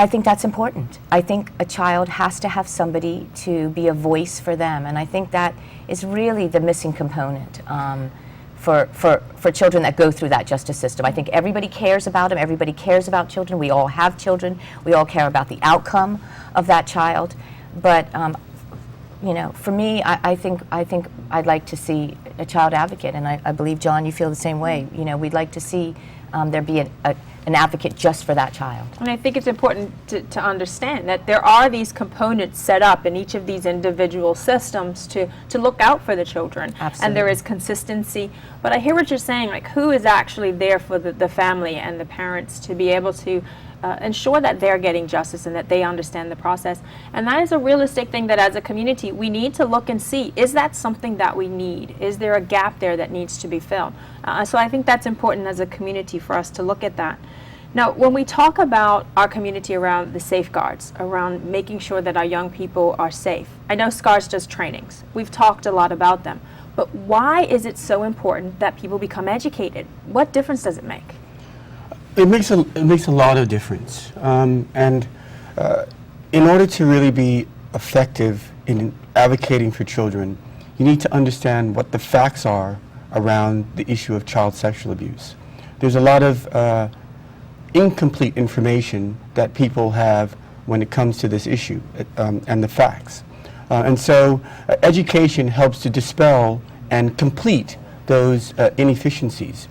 think that's important. I think a child has to have somebody to be a voice for them, and I think that is really the missing component for children that go through that justice system. I think everybody cares about them. Everybody cares about children. We all have children. We all care about the outcome of that child. But for me, I think I'd like to see a child advocate, and I believe, John, you feel the same way. We'd like to see there be an advocate just for that child. And I think it's important to understand that there are these components set up in each of these individual systems to look out for the children. Absolutely. And there is consistency. But I hear what you're saying, like who is actually there for the family and the parents to be able to ensure that they're getting justice and that they understand the process. And that is a realistic thing that as a community we need to look and see, is that something that we need? Is there a gap there that needs to be filled? So I think that's important as a community for us to look at that. Now, when we talk about our community around the safeguards, around making sure that our young people are safe, I know SCARS does trainings. We've talked a lot about them. But why is it so important that people become educated? What difference does it make? It makes a lot of difference, and in order to really be effective in advocating for children, you need to understand what the facts are around the issue of child sexual abuse. There's a lot of incomplete information that people have when it comes to this issue and the facts, and so education helps to dispel and complete those inefficiencies.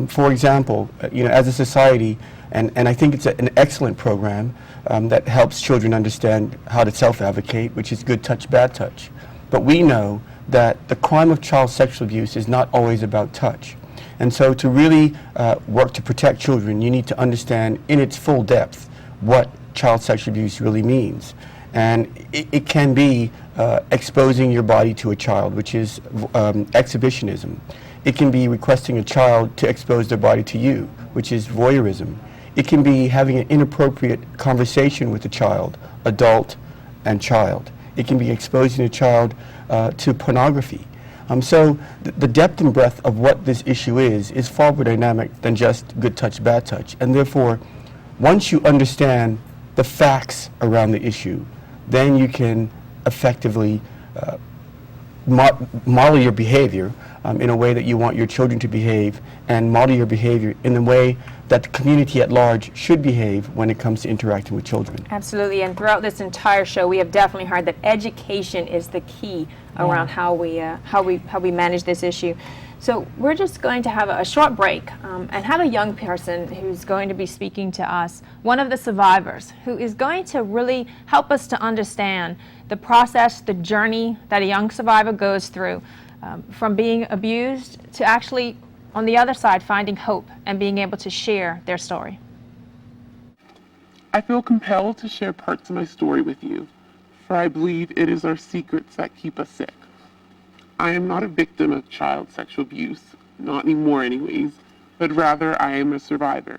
For example, as a society, and I think it's an excellent program that helps children understand how to self-advocate, which is good touch, bad touch. But we know that the crime of child sexual abuse is not always about touch. And so to really work to protect children, you need to understand in its full depth what child sexual abuse really means. And it can be exposing your body to a child, which is exhibitionism. It can be requesting a child to expose their body to you, which is voyeurism. It can be having an inappropriate conversation with a child, adult and child. It can be exposing a child to pornography. So the depth and breadth of what this issue is far more dynamic than just good touch, bad touch. And therefore, once you understand the facts around the issue, then you can effectively model your behavior in a way that you want your children to behave, and model your behavior in the way that the community at large should behave when it comes to interacting with children. Absolutely, and throughout this entire show, we have definitely heard that education is the key around how we manage this issue. So we're just going to have a short break and have a young person who's going to be speaking to us, one of the survivors, who is going to really help us to understand the process, the journey that a young survivor goes through, from being abused to actually, on the other side, finding hope and being able to share their story. I feel compelled to share parts of my story with you, for I believe it is our secrets that keep us sick. I am not a victim of child sexual abuse, not anymore anyways, but rather I am a survivor.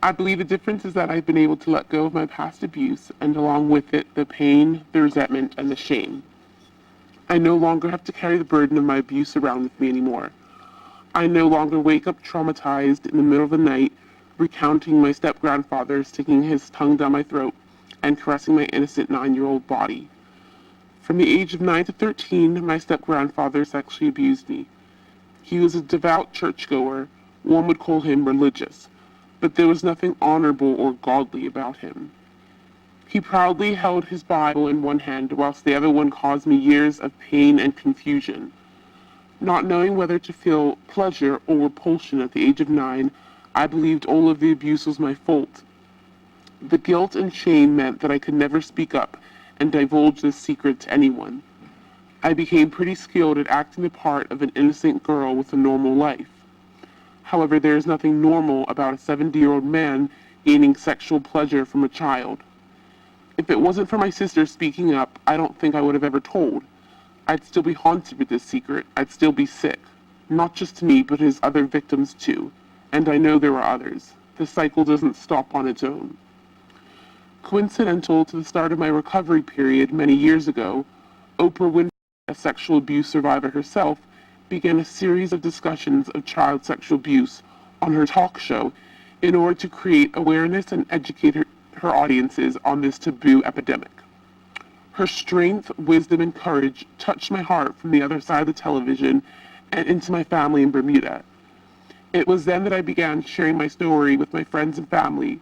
I believe the difference is that I've been able to let go of my past abuse, and along with it, the pain, the resentment, and the shame. I no longer have to carry the burden of my abuse around with me anymore. I no longer wake up traumatized in the middle of the night, recounting my step-grandfather sticking his tongue down my throat and caressing my innocent 9-year-old body. From the age of 9 to 13, my step-grandfather sexually abused me. He was a devout churchgoer, one would call him religious, but there was nothing honorable or godly about him. He proudly held his Bible in one hand, whilst the other one caused me years of pain and confusion. Not knowing whether to feel pleasure or repulsion at the age of 9, I believed all of the abuse was my fault. The guilt and shame meant that I could never speak up and divulge this secret to anyone. I became pretty skilled at acting the part of an innocent girl with a normal life. However, there is nothing normal about a 70-year-old man gaining sexual pleasure from a child. If it wasn't for my sister speaking up, I don't think I would have ever told. I'd still be haunted with this secret. I'd still be sick. Not just me, but his other victims too. And I know there are others. The cycle doesn't stop on its own. Coincidental to the start of my recovery period many years ago, Oprah Winfrey, a sexual abuse survivor herself, began a series of discussions of child sexual abuse on her talk show in order to create awareness and educate her audiences on this taboo epidemic. Her strength, wisdom, and courage touched my heart from the other side of the television and into my family in Bermuda. It was then that I began sharing my story with my friends and family,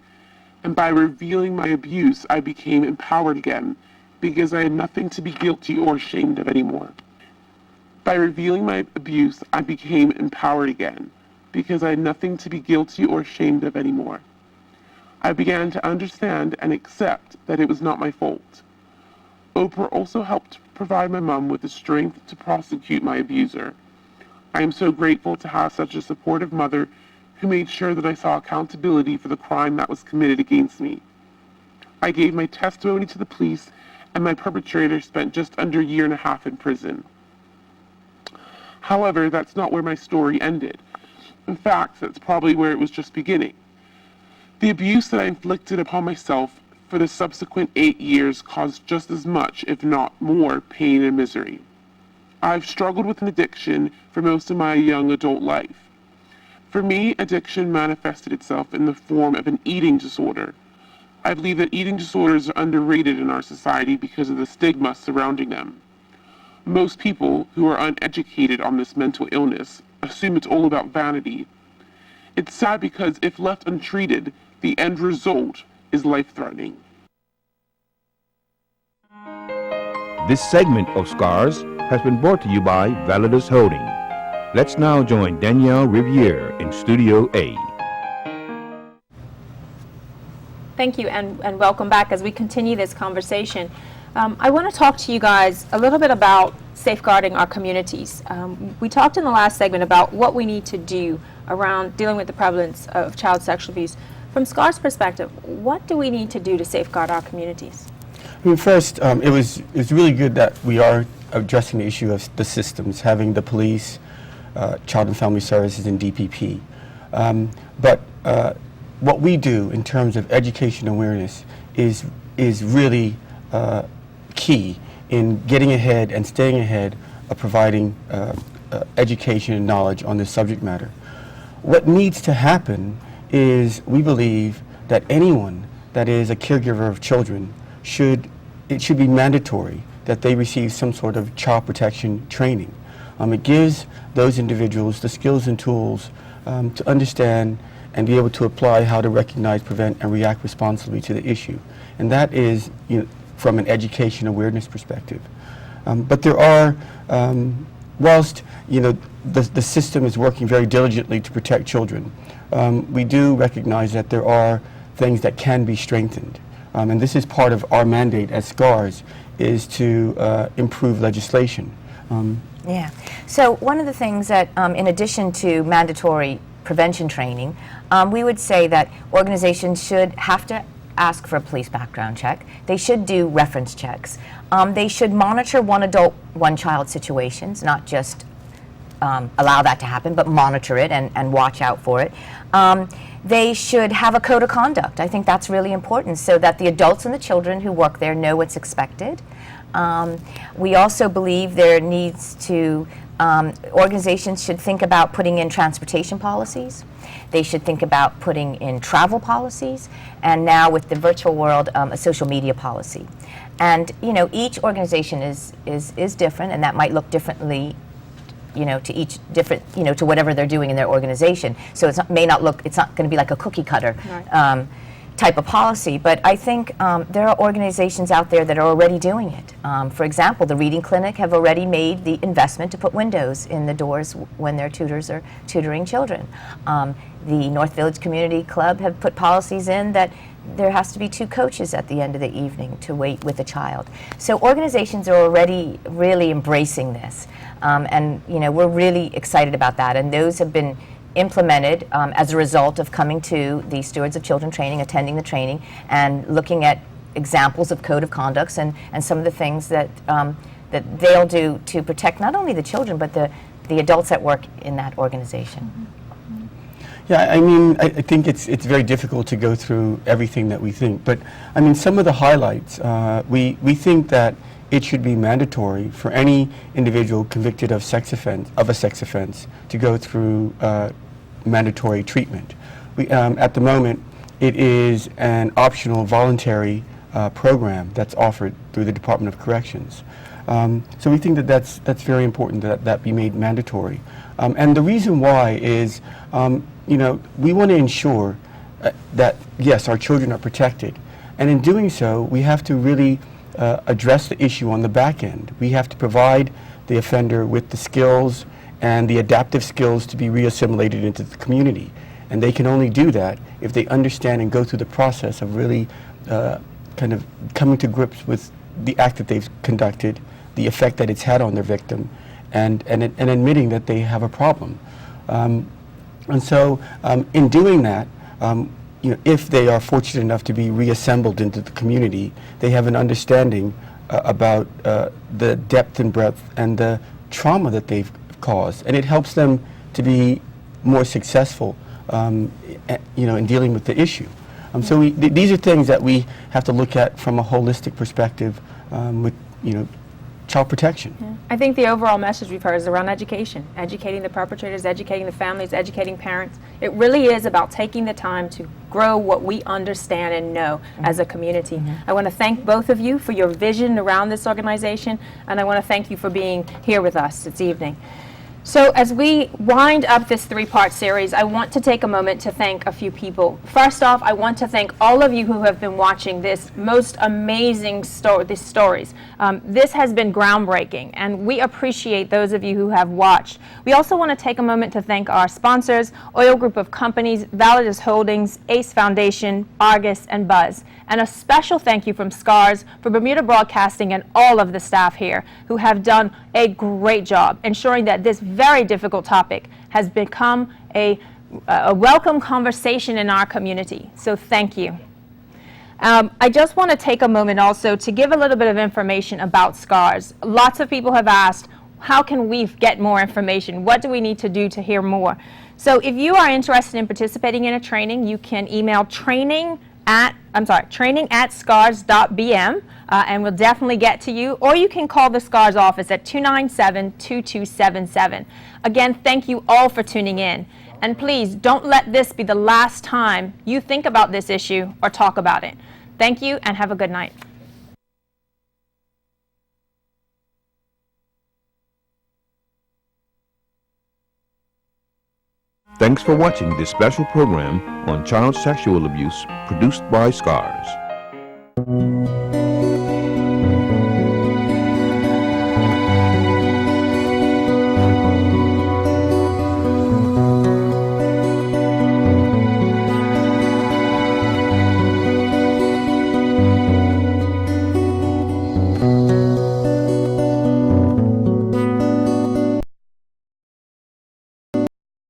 and by revealing my abuse, I became empowered again, because I had nothing to be guilty or ashamed of anymore. By revealing my abuse, I became empowered again, because I had nothing to be guilty or ashamed of anymore. I began to understand and accept that it was not my fault. Oprah also helped provide my mom with the strength to prosecute my abuser. I am so grateful to have such a supportive mother who made sure that I saw accountability for the crime that was committed against me. I gave my testimony to the police, and my perpetrator spent just under a year and a half in prison. However, that's not where my story ended. In fact, that's probably where it was just beginning. The abuse that I inflicted upon myself for the subsequent 8 years caused just as much, if not more, pain and misery. I've struggled with an addiction for most of my young adult life. For me, addiction manifested itself in the form of an eating disorder. I believe that eating disorders are underrated in our society because of the stigma surrounding them. Most people who are uneducated on this mental illness assume it's all about vanity. It's sad because if left untreated, the end result is life-threatening. This segment of Scars has been brought to you by Validus Holding. Let's now join Danielle Riviere in Studio A. Thank you, and welcome back as we continue this conversation. I want to talk to you guys a little bit about safeguarding our communities. We talked in the last segment about what we need to do around dealing with the prevalence of child sexual abuse. From SCAR's perspective, what do we need to do to safeguard our communities? I mean, first, it was really good that we are addressing the issue of the systems, having the police, Child and Family Services, and DPP. But what we do in terms of education awareness is really key in getting ahead and staying ahead of providing education and knowledge on this subject matter. What needs to happen is we believe that anyone that is a caregiver of children it should be mandatory that they receive some sort of child protection training. It gives those individuals the skills and tools to understand and be able to apply how to recognize, prevent, and react responsibly to the issue. And that is, from an education awareness perspective. But there are, whilst the system is working very diligently to protect children, we do recognize that there are things that can be strengthened. And this is part of our mandate as SCARS, is to improve legislation. Yeah. So one of the things that, in addition to mandatory prevention training, we would say that organizations should have to ask for a police background check. They should do reference checks. They should monitor one adult, one child situations, not just allow that to happen, but monitor it and watch out for it. They should have a code of conduct. I think that's really important so that the adults and the children who work there know what's expected. We also believe there needs to, organizations should think about putting in transportation policies. They should think about putting in travel policies, and now with the virtual world, a social media policy. And each organization is different, and that might look differently to each different, to whatever they're doing in their organization. So it's not going to be like a cookie cutter type of policy. But I think there are organizations out there that are already doing it. For example, the Reading Clinic have already made the investment to put windows in the doors when their tutors are tutoring children. The North Village Community Club have put policies in that there has to be 2 coaches at the end of the evening to wait with a child. So organizations are already really embracing this. And we're really excited about that. And those have been implemented as a result of coming to the Stewards of Children training, attending the training, and looking at examples of code of conducts and some of the things that that they'll do to protect not only the children but the adults that work in that organization. Yeah, I mean, I think it's very difficult to go through everything that we think, but I mean, some of the highlights, we think that it should be mandatory for any individual convicted of a sex offense to go through mandatory treatment. At the moment, it is an optional voluntary program that's offered through the Department of Corrections. So we think that that's very important that be made mandatory. And the reason why is, we want to ensure that, yes, our children are protected. And in doing so, we have to really address the issue on the back end. We have to provide the offender with the skills and the adaptive skills to be reassimilated into the community. And they can only do that if they understand and go through the process of really kind of coming to grips with the act that they've conducted, the effect that it's had on their victim, and admitting that they have a problem. And so in doing that, if they are fortunate enough to be reassembled into the community, they have an understanding about the depth and breadth and the trauma that they've caused, and it helps them to be more successful, in dealing with the issue. So these are things that we have to look at from a holistic perspective with, child protection. Yeah. I think the overall message we've heard is around education, educating the perpetrators, educating the families, educating parents. It really is about taking the time to grow what we understand and know as a community. I want to thank both of you for your vision around this organization, and I want to thank you for being here with us this evening. So as we wind up this 3-part series, I want to take a moment to thank a few people. First off, I want to thank all of you who have been watching this most amazing these stories. This has been groundbreaking, and we appreciate those of you who have watched. We also want to take a moment to thank our sponsors, Oil Group of Companies, Validus Holdings, ACE Foundation, Argus, and Buzz. And a special thank you from SCARS for Bermuda Broadcasting and all of the staff here who have done a great job ensuring that this very difficult topic has become a welcome conversation in our community. So thank you. I just want to take a moment also to give a little bit of information about SCARS. Lots of people have asked, how can we get more information? What do we need to do to hear more? So if you are interested in participating in a training, you can email training at scars.bm, and we'll definitely get to you. Or you can call the SCARS office at 297-2277. Again, thank you all for tuning in. And please, don't let this be the last time you think about this issue or talk about it. Thank you, and have a good night. Thanks for watching this special program on child sexual abuse produced by SCARS.